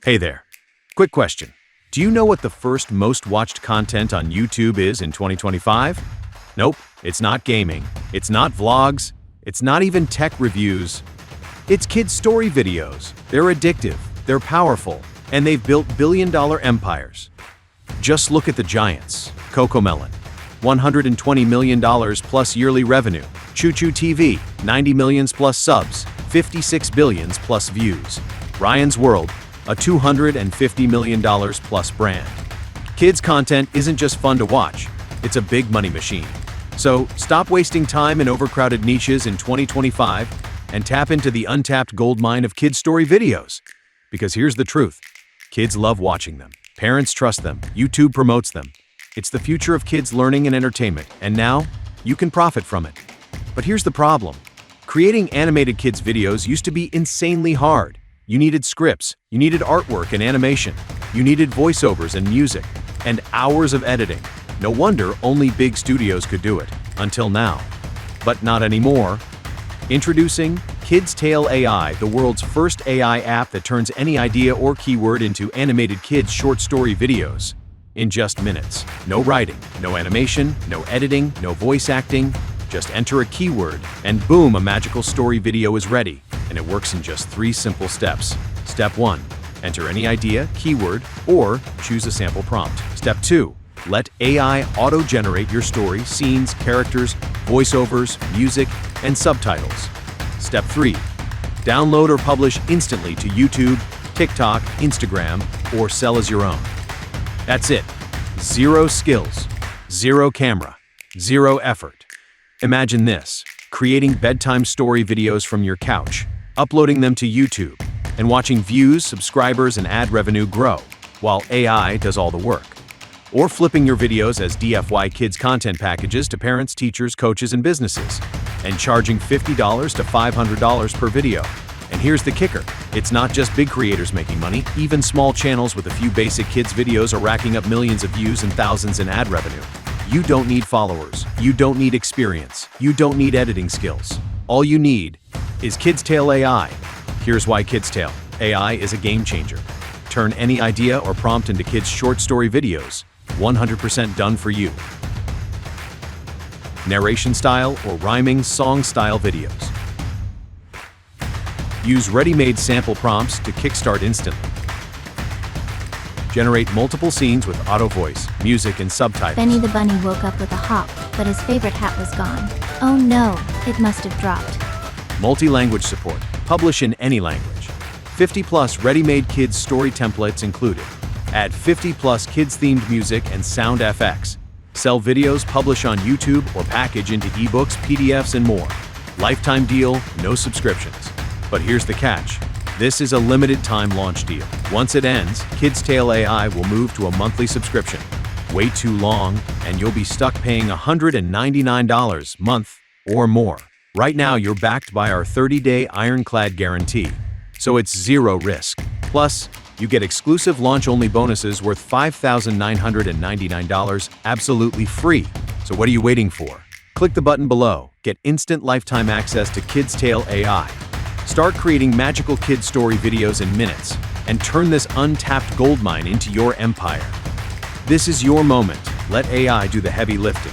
Hey there. Quick question. Do you know what the first most watched content on YouTube is in 2025? Nope, it's not gaming. It's not vlogs. It's not even tech reviews. It's kids' story videos. They're addictive, they're powerful, and they've built billion-dollar empires. Just look at the giants. Cocomelon, $120 million plus yearly revenue. Choo Choo TV, 90 million plus subs, 56 billion plus views. Ryan's World, a $250 million plus brand. Kids' content isn't just fun to watch, it's a big money machine. So stop wasting time in overcrowded niches in 2025 and tap into the untapped goldmine of kids' story videos. Because here's the truth, kids love watching them. Parents trust them. YouTube promotes them. It's the future of kids' learning and entertainment, and now you can profit from it. But here's the problem. Creating animated kids' videos used to be insanely hard. You needed scripts, you needed artwork and animation, you needed voiceovers and music, and hours of editing. No wonder only big studios could do it, until now. But not anymore. Introducing Kids Tale AI, the world's first AI app that turns any idea or keyword into animated kids' short story videos in just minutes. No writing, no animation, no editing, no voice acting. Just enter a keyword, and boom, a magical story video is ready. And it works in just 3 simple steps. Step 1, enter any idea, keyword, or choose a sample prompt. Step 2, let AI auto-generate your story, scenes, characters, voiceovers, music, and subtitles. Step 3, download or publish instantly to YouTube, TikTok, Instagram, or sell as your own. That's it. 0 skills, 0 camera, 0 effort. Imagine this, creating bedtime story videos from your couch, uploading them to YouTube, and watching views, subscribers, and ad revenue grow, while AI does all the work. Or flipping your videos as DFY Kids content packages to parents, teachers, coaches, and businesses, and charging $50 to $500 per video. And here's the kicker, it's not just big creators making money, even small channels with a few basic kids videos are racking up millions of views and thousands in ad revenue. You don't need followers, you don't need experience, you don't need editing skills. All you need is Kids Tale AI. Here's why Kids Tale AI is a game changer. Turn any idea or prompt into kids' short story videos, 100% done for you. Narration style or rhyming song style videos. Use ready-made sample prompts to kickstart instantly. Generate multiple scenes with auto voice, music, and subtitles. Benny the bunny woke up with a hop, but his favorite hat was gone. Oh no, it must have dropped. Multi-language support. Publish in any language. 50+ ready-made kids story templates included. Add 50+ kids-themed music and sound FX. Sell videos, publish on YouTube, or package into ebooks, PDFs, and more. Lifetime deal, no subscriptions. But here's the catch. This is a limited time launch deal. Once it ends, Kids Tale AI will move to a monthly subscription. Wait too long, and you'll be stuck paying $199 a month or more. Right now, you're backed by our 30-day ironclad guarantee, so it's 0 risk. Plus, you get exclusive launch-only bonuses worth $5,999 absolutely free. So what are you waiting for? Click the button below. Get instant lifetime access to Kids Tale AI. Start creating magical kid story videos in minutes and turn this untapped goldmine into your empire. This is your moment. Let AI do the heavy lifting,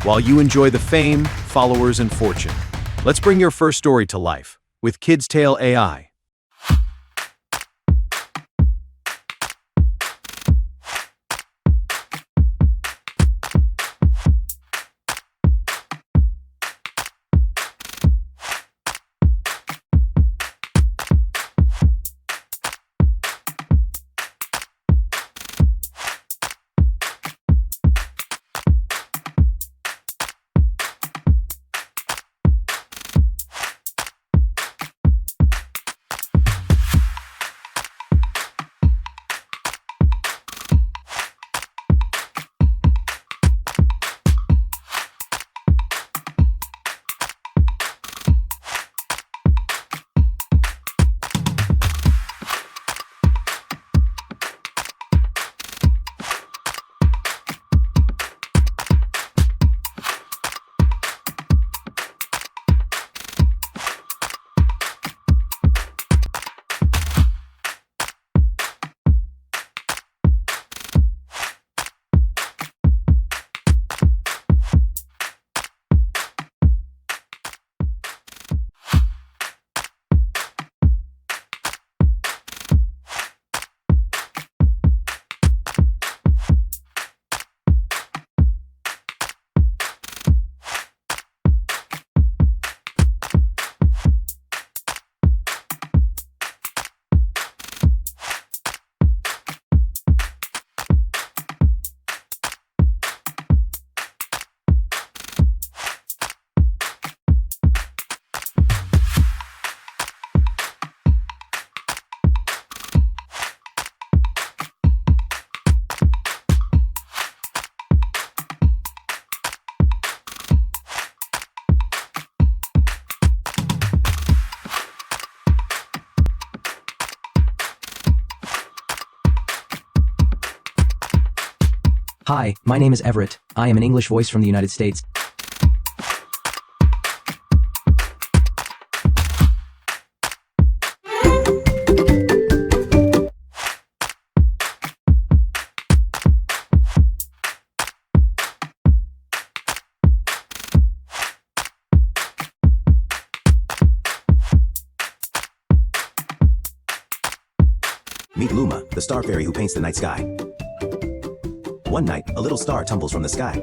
while you enjoy the fame, followers, and fortune. Let's bring your first story to life with Kids Tale AI. Hi, my name is Everett. I am an English voice from the United States. Meet Luma, the star fairy who paints the night sky. One night, a little star tumbles from the sky.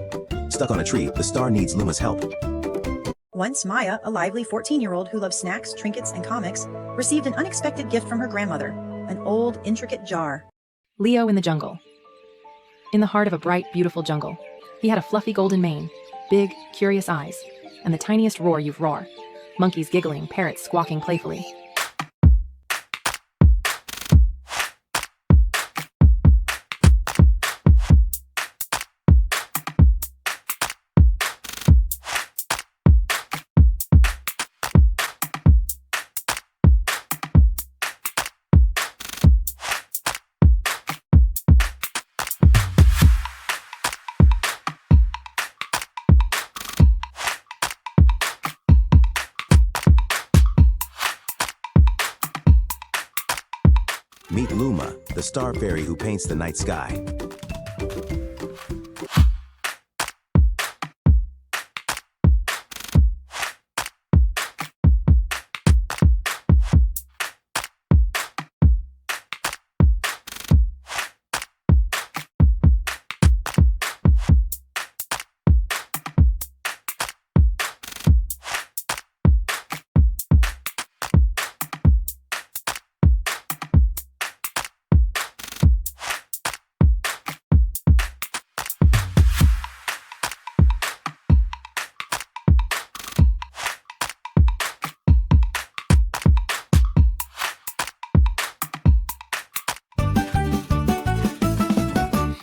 Stuck on a tree, the star needs Luma's help. Once Maya, a lively 14-year-old who loves snacks, trinkets, and comics, received an unexpected gift from her grandmother, an old, intricate jar. Leo in the jungle. In the heart of a bright, beautiful jungle, he had a fluffy golden mane, big, curious eyes, and the tiniest roar you've roar. Monkeys giggling, parrots squawking playfully. Meet Luma, the star fairy who paints the night sky.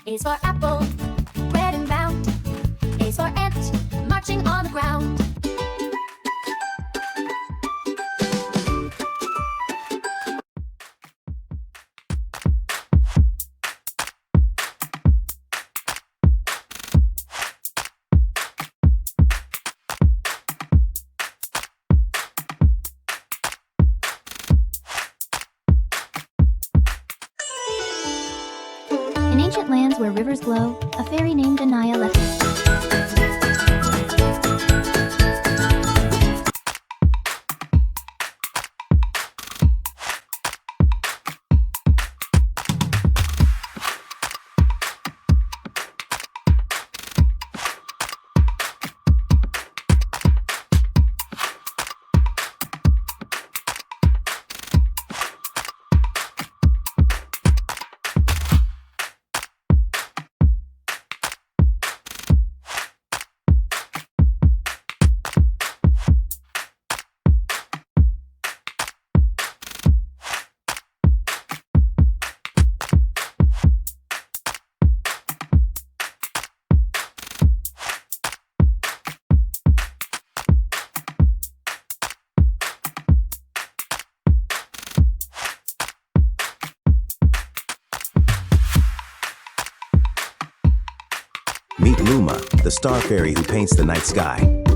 A is for apple, red and round. A is for ant, marching on the ground. In ancient lands where rivers glow, a fairy named Anaya left. Meet Luma, the star fairy who paints the night sky.